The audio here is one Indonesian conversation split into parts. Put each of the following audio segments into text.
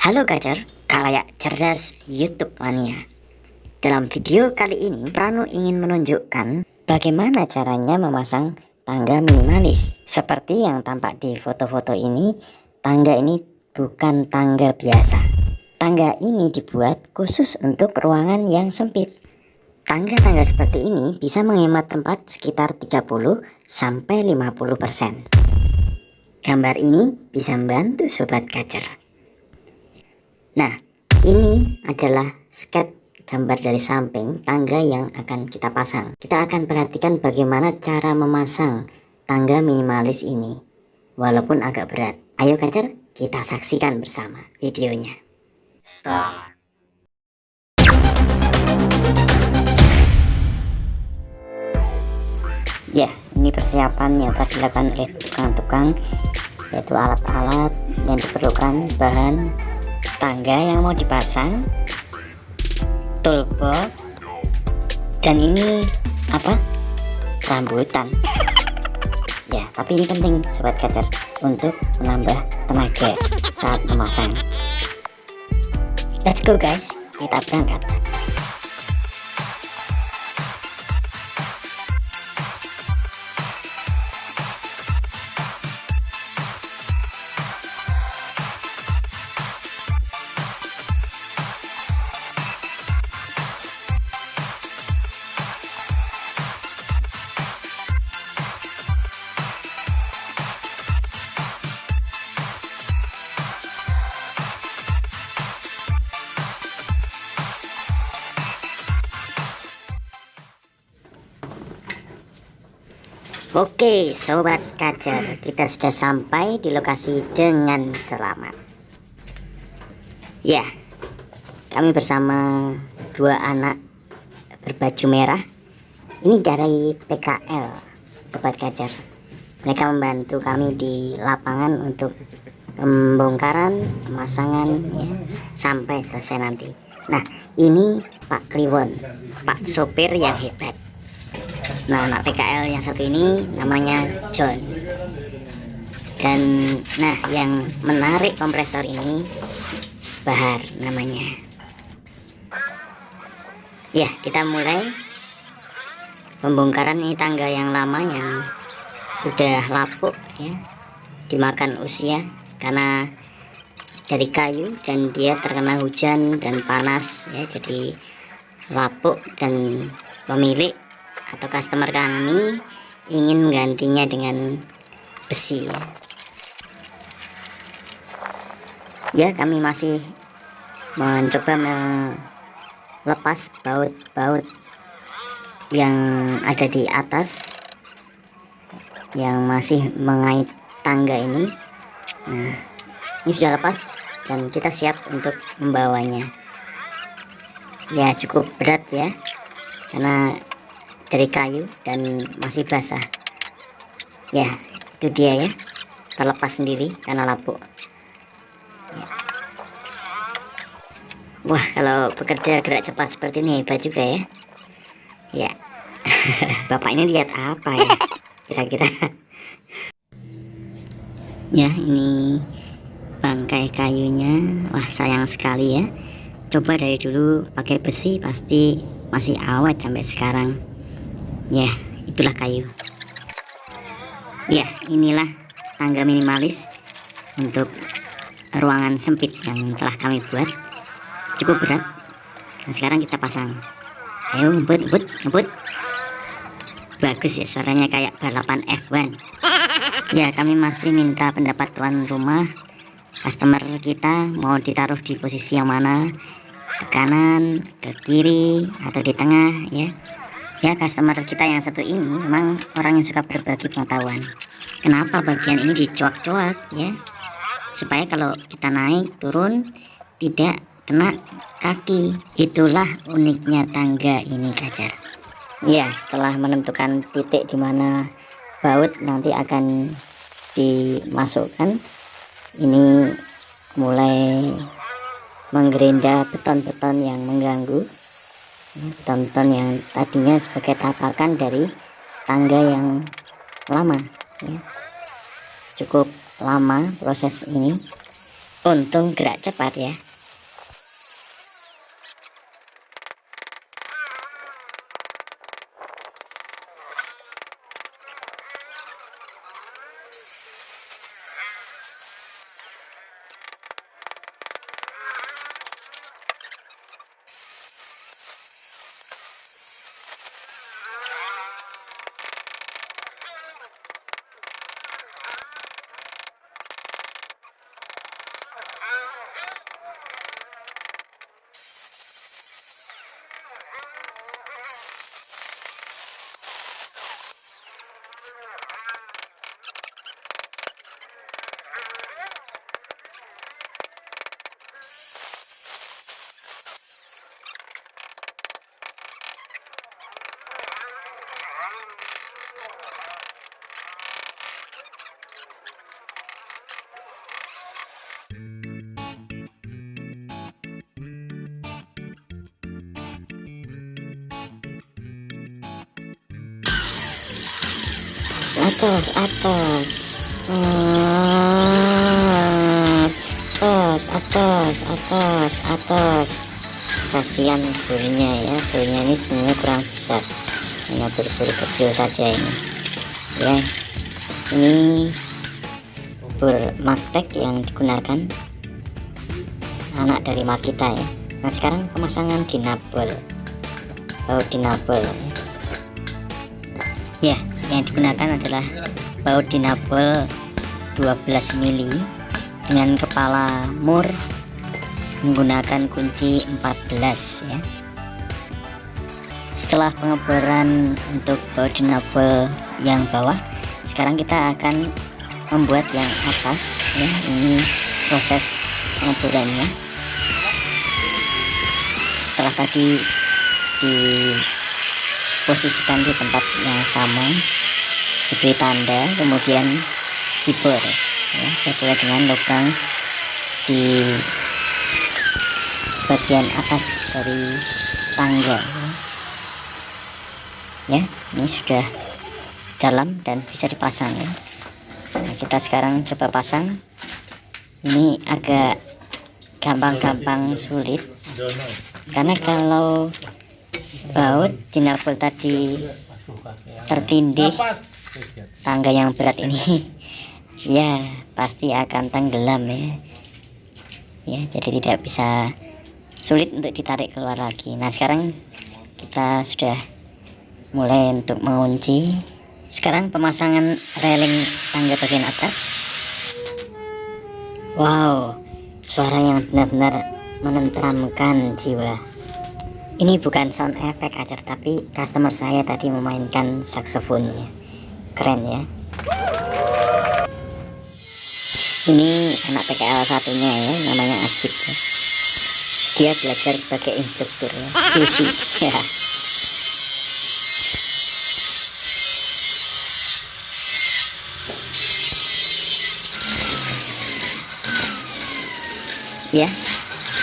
Halo Gacer, khalayak cerdas YouTube mania. Dalam video kali ini, Prano ingin menunjukkan bagaimana caranya memasang tangga minimalis. Seperti yang tampak di foto-foto ini, tangga ini bukan tangga biasa. Tangga ini dibuat khusus untuk ruangan yang sempit. Tangga-tangga seperti ini bisa menghemat tempat sekitar 30-50%. Gambar ini bisa membantu Sobat Gacer. Nah, ini adalah sketch gambar dari samping tangga yang akan kita pasang. Kita akan perhatikan bagaimana cara memasang tangga minimalis ini, walaupun agak berat. Ayo Gacer, kita saksikan bersama videonya. Start. Ya, ini persiapan yang telah dilakukan oleh tukang-tukang, yaitu alat-alat yang diperlukan, bahan tangga yang mau dipasang, toolbox, dan ini apa? Rambutan. Ya, tapi ini penting Sobat Gacer untuk menambah tenaga saat memasang. Let's go guys, kita berangkat. Oke Sobat Gacer, kita sudah sampai di lokasi dengan selamat. Ya, kami bersama dua anak berbaju merah. Ini dari PKL Sobat Gacer. Mereka membantu kami di lapangan untuk pembongkaran, pemasangan ya, sampai selesai nanti. Nah, ini Pak Kliwon, Pak sopir yang hebat. Nah, anak PKL yang satu ini namanya John. Dan nah, yang menarik kompresor ini Bahar namanya. Ya, kita mulai pembongkaran ini tangga yang lama yang sudah lapuk ya, dimakan usia karena dari kayu dan dia terkena hujan dan panas ya, jadi lapuk, dan pemilik atau customer kami ingin menggantinya dengan besi. Ya, kami masih mencoba melepas baut-baut yang ada di atas yang masih mengait tangga ini. Nah, ini sudah lepas dan kita siap untuk membawanya. Ya, cukup berat ya, karena dari kayu dan masih basah. Ya, itu dia ya, terlepas sendiri karena lapuk ya. Wah, kalau bekerja gerak cepat seperti ini hebat juga ya. Ya. Bapak ini lihat apa ya kira-kira? Ya, ini bangkai kayunya. Wah, sayang sekali ya. Coba dari dulu pakai besi pasti masih awet sampai sekarang. Ya, itulah kayu. Ya, inilah tangga minimalis untuk ruangan sempit yang telah kami buat. Cukup berat. Nah, sekarang kita pasang. Ayo, ngebut. Bagus ya, suaranya kayak balapan F1. Ya, kami masih minta pendapat tuan rumah. Customer kita mau ditaruh di posisi yang mana? Ke kanan, ke kiri, atau di tengah ya. Ya, customer kita yang satu ini memang orang yang suka berbagi pengetahuan. Kenapa bagian ini dicuak-cuak ya, supaya kalau kita naik turun tidak kena kaki. Itulah uniknya tangga ini Gacer. Ya, setelah menentukan titik di mana baut nanti akan dimasukkan, ini mulai menggerinda beton-beton yang mengganggu. Beton-beton yang tadinya sebagai tapakan dari tangga yang lama ya. Cukup lama proses ini. Untung gerak cepat ya. Atas, atas, atas. Kasihan burnya ya, burnya ini sebenarnya kurang besar, hanya bur-bur kecil saja ini ya. Ini bur magtek yang digunakan anak dari Makita ya. Nah sekarang pemasangan dinabel, baut dinabel ya. Yang digunakan adalah baut dinabel 12 mili dengan kepala mur menggunakan kunci 14 ya. Setelah pengeboran untuk baut dinabel yang bawah, sekarang kita akan membuat yang atas ya. Ini proses pengeborannya. Setelah tadi diposisikan di tempat yang sama, diberi tanda, kemudian dibor ya, sesuai dengan lubang di bagian atas dari tangga ya. Ini sudah dalam dan bisa dipasang ya. Nah, kita sekarang coba pasang. Ini agak gampang-gampang sulit, karena kalau baut dinabel tadi tertindih tangga yang berat ini ya pasti akan tenggelam ya, jadi tidak bisa, sulit untuk ditarik keluar lagi. Nah sekarang kita sudah mulai untuk mengunci. Sekarang pemasangan railing tangga bagian atas. Wow, suara yang benar-benar menenteramkan jiwa. Ini bukan sound effect aja, tapi customer saya tadi memainkan saksofonnya. Keren ya. Ini anak PKL satunya ya, namanya Ajib ya. Dia belajar sebagai instruktur ya, QC ya. Ya,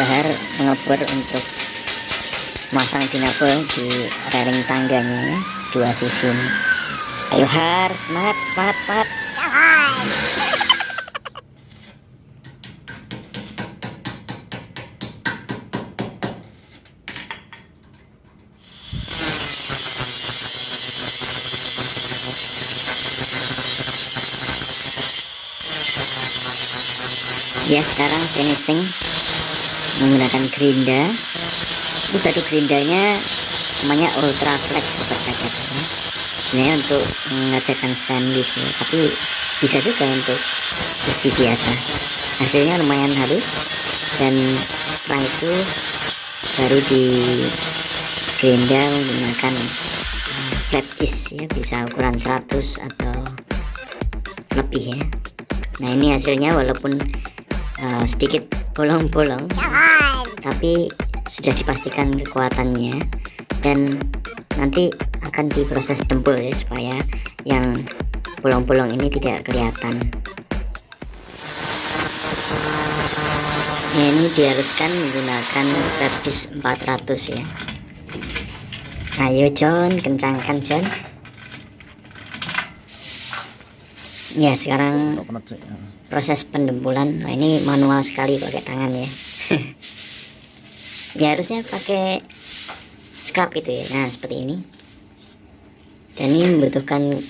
Bahar mengebor untuk masang dinabel di railing tangganya ya, 2 sisi ini. Ayo Har, semangat, semangat, semangat. Ya sekarang finishing menggunakan gerinda. Ini batu gerindanya namanya ultra flex sobat kaca ya. Ini untuk mengerjakan stainless ya, tapi bisa juga untuk besi biasa. Hasilnya lumayan halus, dan setelah itu baru di gerinda menggunakan flat disc ya, bisa ukuran 100 atau lebih ya. Nah ini hasilnya walaupun sedikit bolong-bolong, tapi sudah dipastikan kekuatannya, dan nanti akan diproses dempul ya, supaya yang bolong-bolong ini tidak kelihatan. Nah, ini dihaluskan menggunakan flat disc 400 ya. Ayo John, kencangkan John. Ya, sekarang proses pendempulan. Nah, ini manual sekali pakai tangan ya. Ya harusnya pakai scrub itu ya. Nah seperti ini. Dan ini membutuhkan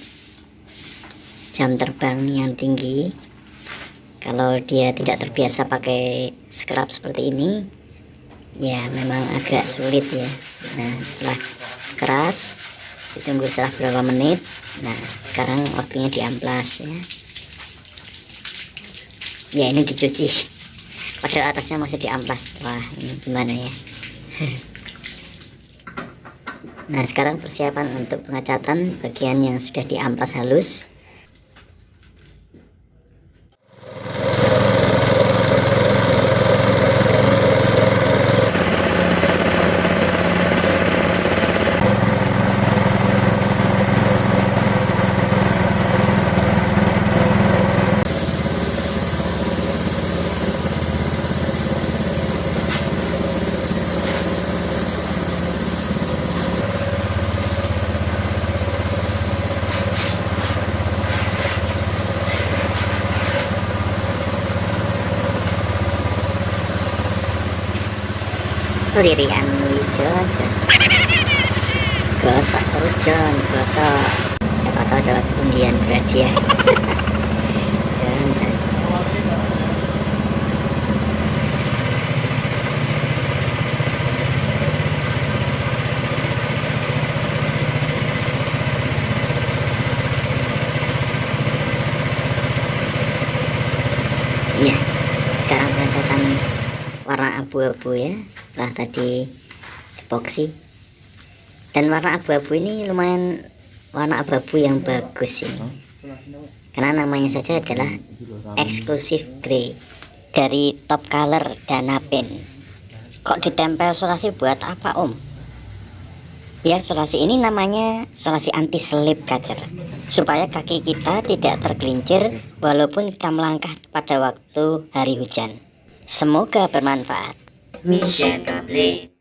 jam terbang yang tinggi. Kalau dia tidak terbiasa pakai scrub seperti ini, ya memang agak sulit ya. Nah setelah keras, ditunggu setelah berapa menit. Nah sekarang waktunya diamplas ya. Ya ini dicuci, padahal atasnya masih diamplas. Wah ini gimana ya. Nah sekarang persiapan untuk pengecatan bagian yang sudah diamplas halus. Lirian Jon, gosok terus Jon, gosok, siapa tahu dapat undian berhadiah. Jon. Iya, sekarang pengecatan warna abu-abu ya, setelah tadi epoksi. Dan warna abu-abu ini lumayan warna abu-abu yang bagus ini, karena namanya saja adalah exclusive grey dari Top Color Dana Paint. Kok ditempel solasi buat apa Om? Ya solasi ini namanya solasi anti selip kacer, supaya kaki kita tidak tergelincir walaupun kita melangkah pada waktu hari hujan. Semoga bermanfaat. Mission complete.